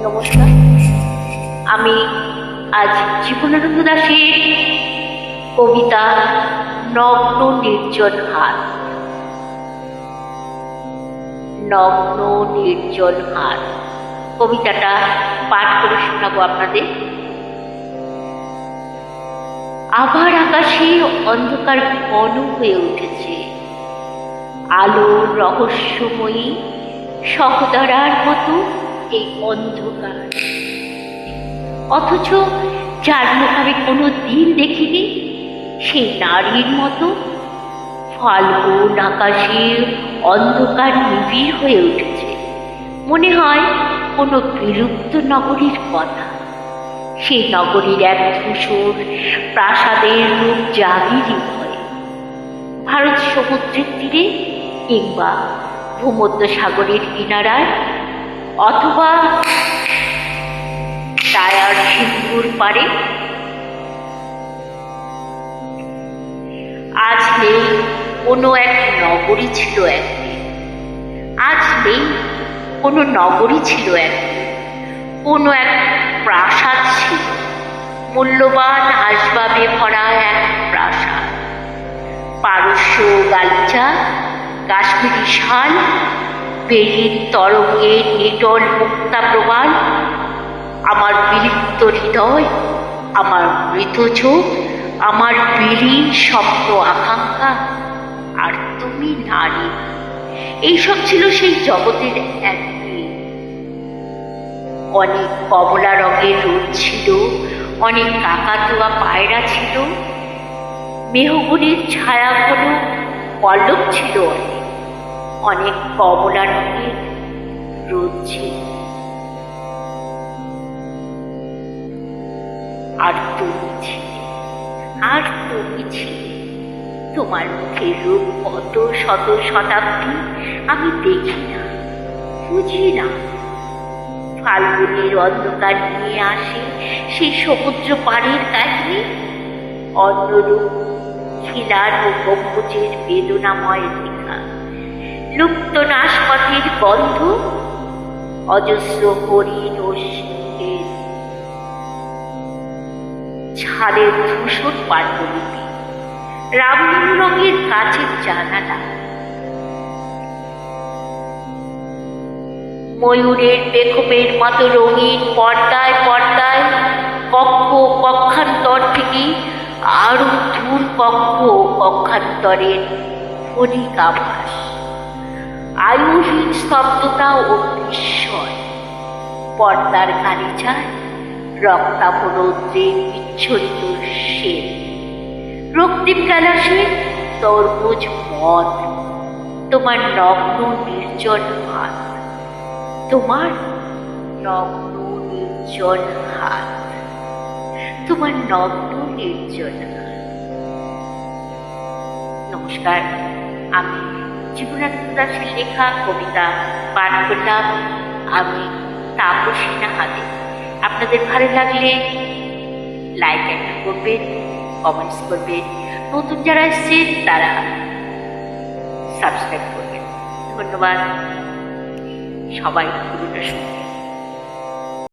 নমস্কার, আমি আজ জীবনানন্দ দাশের কবিতা নগ্ন নির্জন হাত। নগ্ন নির্জন হাত কবিতাটা পাঠ করে শোনাবো আপনাদের। আবার আকাশে অন্ধকার ঘন হয়ে উঠেছে, আলোর রহস্যময়ী সহদরার মতো এই অন্ধকার, অথচ যার মুখ আমি কোনো দিন দেখিনি সেই নারীর মতো ফাল্গুন আকাশে অন্ধকার নিবিড় হয়ে উঠেছে। মনে হয় কোনো বিলুপ্ত নগরীর কথা। সেই নগরীর এক ধূসর প্রাসাদের রূপ জাগিরই হয় ভারত সমুদ্রের তীরে কিংবা ভূমধ্য সাগরের কিনারায়, অথবা টায়ার সিন্ধুর পারে। আজ নেই কোনো এক নগরী ছিল একদিন, আজ নেই কোনো নগরী ছিল একদিন, কোনো এক প্রাসাদ ছিল, মূল্যবান আসবাবে ভরা এক প্রাসাদ। পারস্য গালিচা, কাশ্মীরি শাল, বেরির তরঙ্গের নিটল মুক্তা প্রবাল, আমার বিলিপ্ত হৃদয়, আমার মৃত চোখ, আমার বিলীন স্বপ্ন আকাঙ্ক্ষা, আর তুমি নারী। এইসব ছিল সেই জগতের একদিন। অনেক কমলা রঙের রোদ ছিল, অনেক কাকাতুয়া পায়রা ছিল, মেহগুনির ছায়া ঘন পল্লব ছিল, অনেক কমলা রঙের রোদ ছিল। আর তুমি ছিলে, আর তুমি ছিলে। তোমার মুখের রূপ কত শত শতাব্দী আমি দেখি না, বুঝি না। ফাল্গুনের অন্ধকার নিয়ে আসে সেই সমুদ্র পাড়ের কাহিনী, অন্যরূপ খিলার ও গম্বুজের বেদনাময় রেখা, লুপ্ত নাশপাতির গন্ধ, অজস্র হরিণ ও সিংহের ছাদের ধূসর পাণ্ডুলিপি, রামধনু রঙের কাচের জানালা, ময়ূরের পেখমের মতো রঙিন পর্দায় পর্দায় কক্ষ কক্ষান্তর থেকে আরো দূর কক্ষ কক্ষান্তরের ক্ষণিক আভাস, আয়ুহীন স্তব্ধতা ও বিস্ময়। পর্দার গালিচায় রক্তাভ রৌদ্রের বিচ্ছন্ন শেল, রক্তিম ক্যালাসে তরমুজ মদ, তোমার নগ্ন নির্জন হাত, তোমার নগ্ন নির্জন হাত, তোমার নগ্ন নির্জন হাত। নমস্কার, আমি জীবনানন্দ দাশের লেখা কবিতা পাঠ করলাম। আমি তাপসী নাহাদের। আপনাদের ভালো লাগলে লাইক একটা করবেন, কমেন্টস করবেন, নতুন যারা এসছেন তারা সাবস্ক্রাইব করবেন। ধন্যবাদ, সবাই পুরোটা শুনবেন।